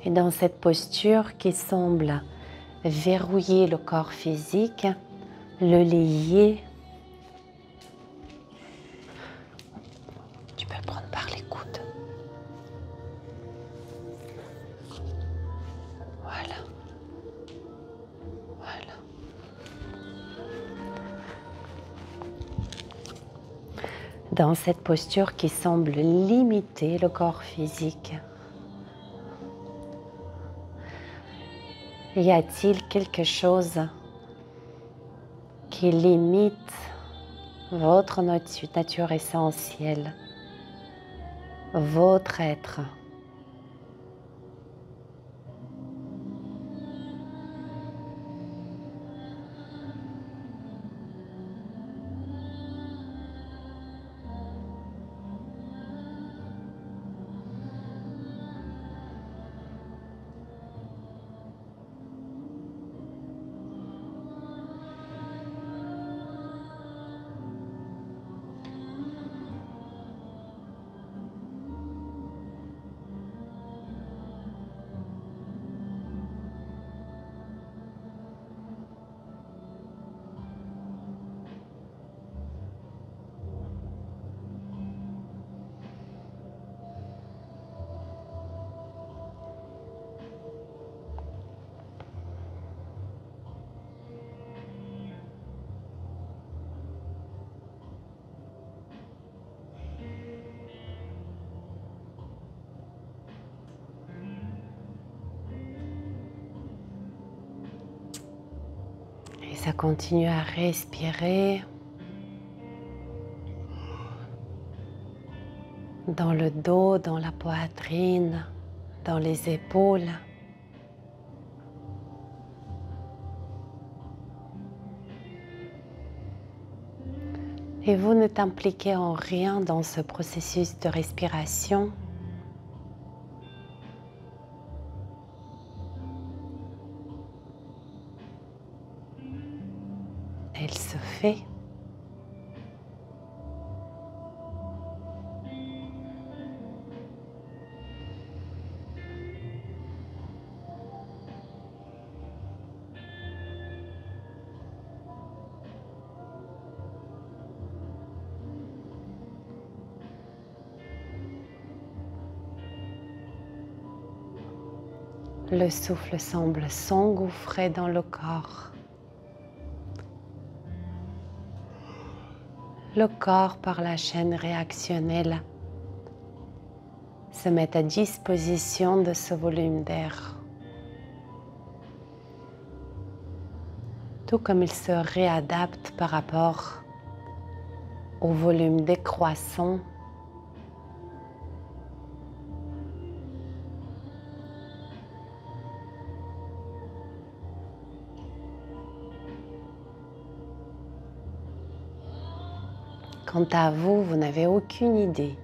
Et dans cette posture qui semble verrouiller le corps physique, le lier, tu peux le prendre par les coudes. Voilà. Voilà. Dans cette posture qui semble limiter le corps physique, y a-t-il quelque chose qui limite votre nature essentielle, votre être? ça continue à respirer dans le dos, dans la poitrine, dans les épaules. Et vous ne t'impliquez en rien dans ce processus de respiration. Elle se fait. Le souffle semble s'engouffrer dans le corps. Le corps, par la chaîne réactionnelle, se met à disposition de ce volume d'air. Tout comme il se réadapte par rapport au volume décroissant Quant à vous, vous n'avez aucune idée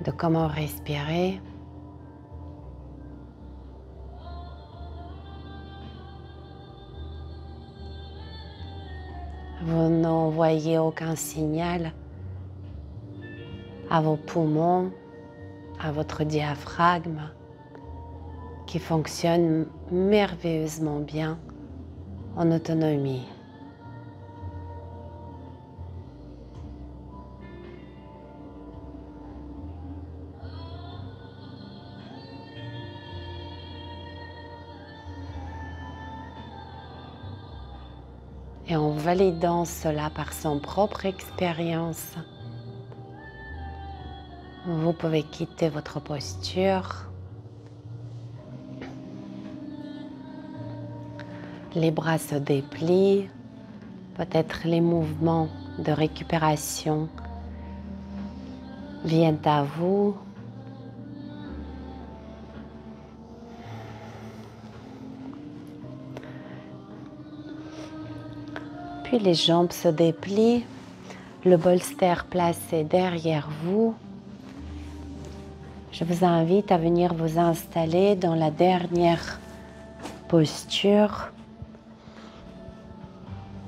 de comment respirer. Vous n'envoyez aucun signal à vos poumons, à votre diaphragme, qui fonctionne merveilleusement bien en autonomie. Et en validant cela par son propre expérience, vous pouvez quitter votre posture. Les bras se déplient, peut-être les mouvements de récupération viennent à vous. Puis les jambes se déplient, le bolster placé derrière vous. Je vous invite à venir vous installer dans la dernière posture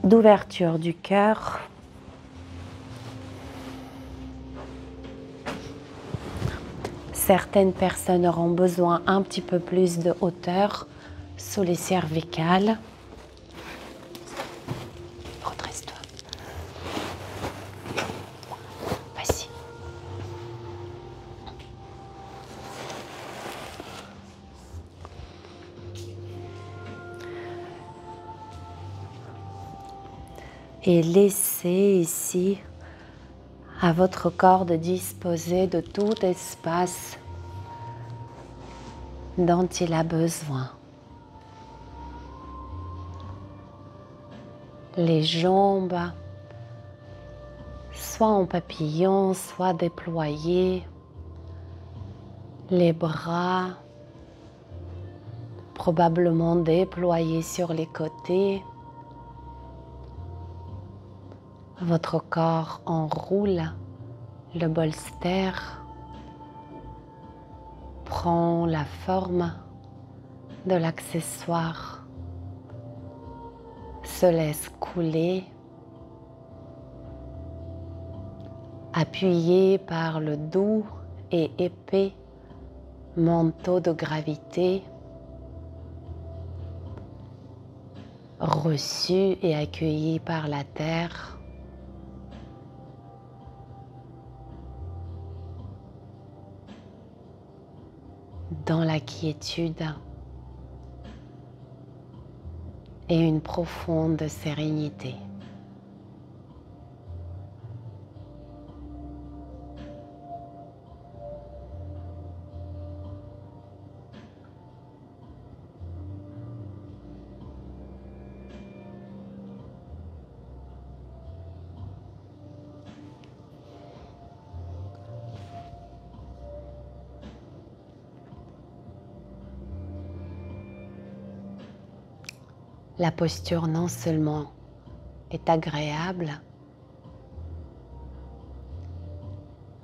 d'ouverture du cœur. Certaines personnes auront besoin un petit peu plus de hauteur sous les cervicales. Redresse-toi. Vas-y. Et laissez ici à votre corps de disposer de tout espace dont il a besoin. Les jambes, soit en papillon, soit déployées. Les bras, probablement déployés sur les côtés. Votre corps enroule le bolster, prend la forme de l'accessoire, se laisse couler, appuyé par le doux et épais manteau de gravité, reçu et accueilli par la terre. Dans la quiétude et une profonde sérénité. La posture non seulement est agréable,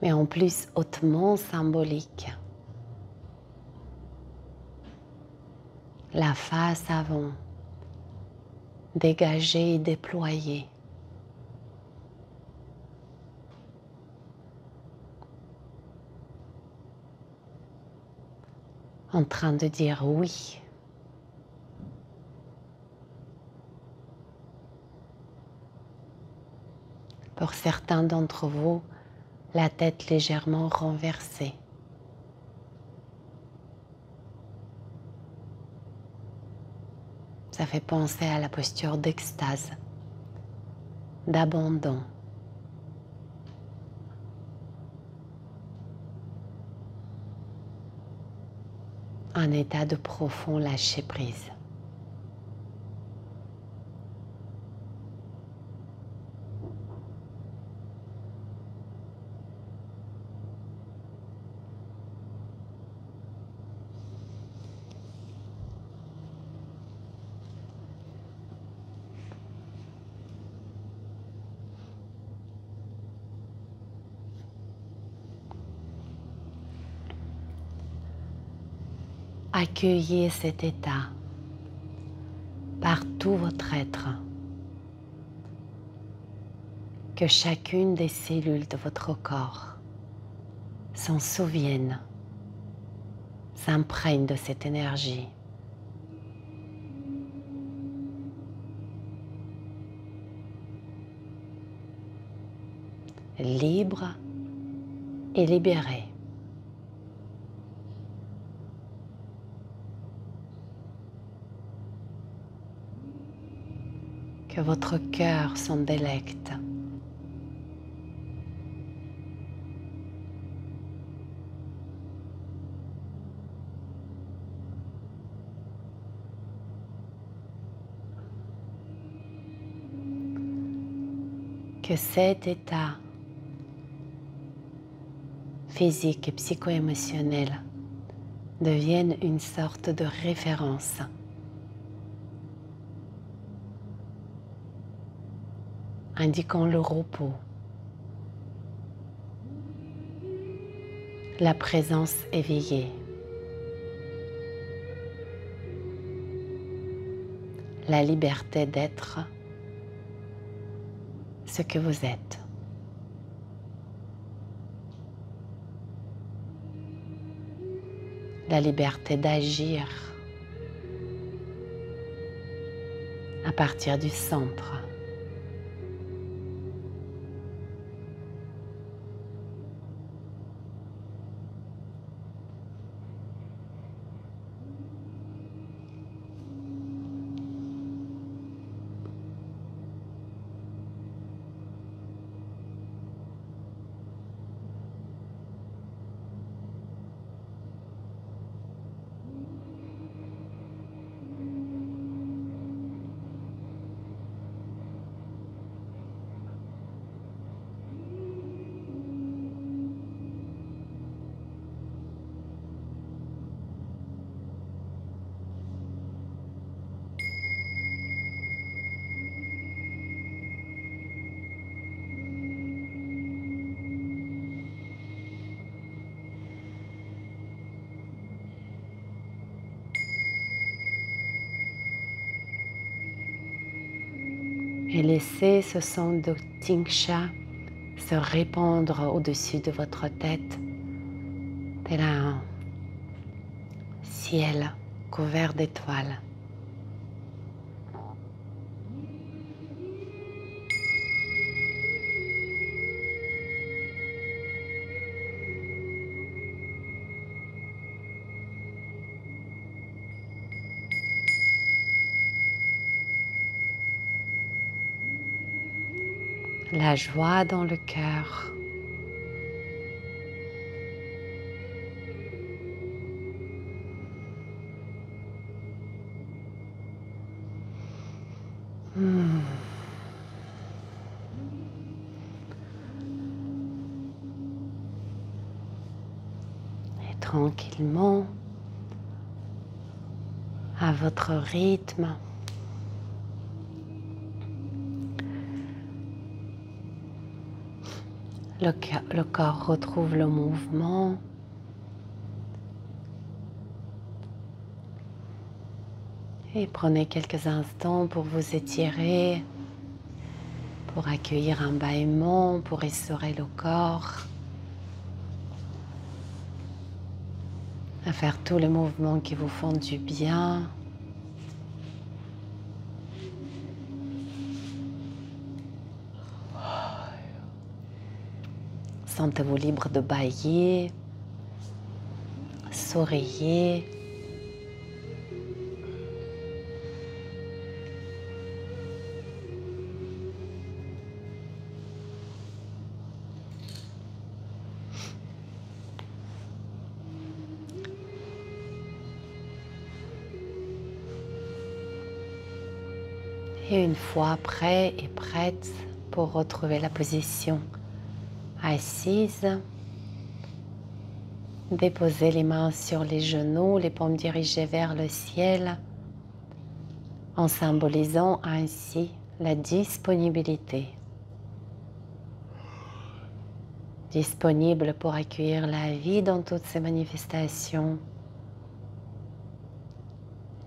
mais en plus hautement symbolique. La face avant, dégagée et déployée. En train de dire oui. Pour certains d'entre vous, la tête légèrement renversée. Ça fait penser à la posture d'extase, d'abandon. Un état de profond lâcher-prise. Accueillez cet état par tout votre être. Que chacune des cellules de votre corps s'en souvienne, s'imprègne de cette énergie. Libre et libérée. Que votre cœur s'en délecte. Que cet état physique et psycho-émotionnel devienne une sorte de référence. Indiquant le repos, la présence éveillée, la liberté d'être ce que vous êtes. La liberté d'agir à partir du centre. Et laissez ce son de Tingsha se répandre au-dessus de votre tête, tel un ciel couvert d'étoiles. La joie dans le cœur. Et tranquillement, à votre rythme, Le corps retrouve le mouvement. Et prenez quelques instants pour vous étirer, pour accueillir un bâillement, pour essorer le corps, à faire tous les mouvements qui vous font du bien. Sentez-vous libre de bâiller, souriez. Et une fois prêt et prête pour retrouver la position assise, déposez les mains sur les genoux, les paumes dirigées vers le ciel, en symbolisant ainsi la disponibilité. Disponible pour accueillir la vie dans toutes ses manifestations,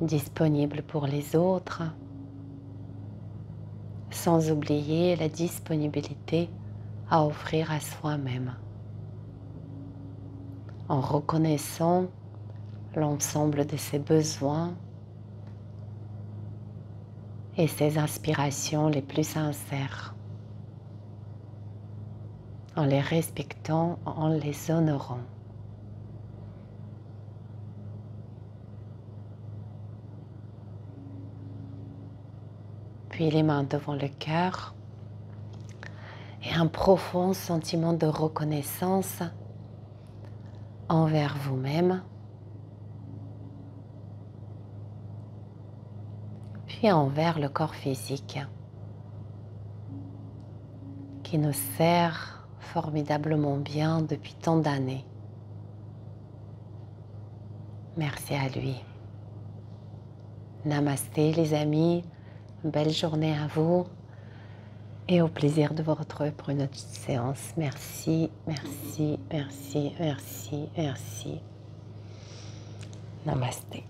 disponible pour les autres, sans oublier la disponibilité à offrir à soi-même, en reconnaissant l'ensemble de ses besoins et ses aspirations les plus sincères, en les respectant, en les honorant. Puis les mains devant le cœur et un profond sentiment de reconnaissance envers vous-même, puis envers le corps physique qui nous sert formidablement bien depuis tant d'années. Merci à lui. Namasté les amis, belle journée à vous et au plaisir de vous retrouver pour une autre séance. Merci, merci, merci, merci, merci. Namasté.